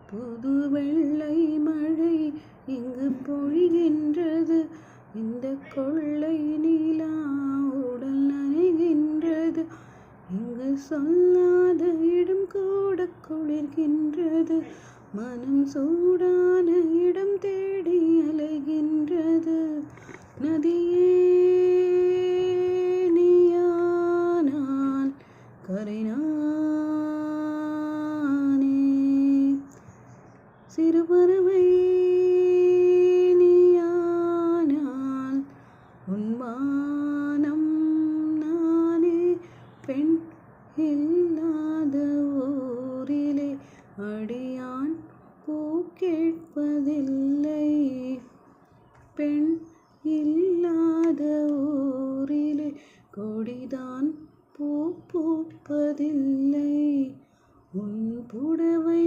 புது வெள்ளை மழை இங்கு பொழிகின்றது. இந்த கொள்ளை நிலா உடல் நனைகின்றது. இங்கு சொல்லாத இடம் கூட குளிர்கின்றது. மனம் சூடான இடம் தேடி அலைகின்றது. நதியே நீயா நான் கரை நானே. சிறு பறவை நீயா நான் உன் வானம் நானே. பெண் இல்லாத ஊரிலே அடியான் பூ கேட்பதில்லை. பெண் இல்லாத ஊரிலே கொடிதான் பூ பூப்பதில்லை. உன் புடவை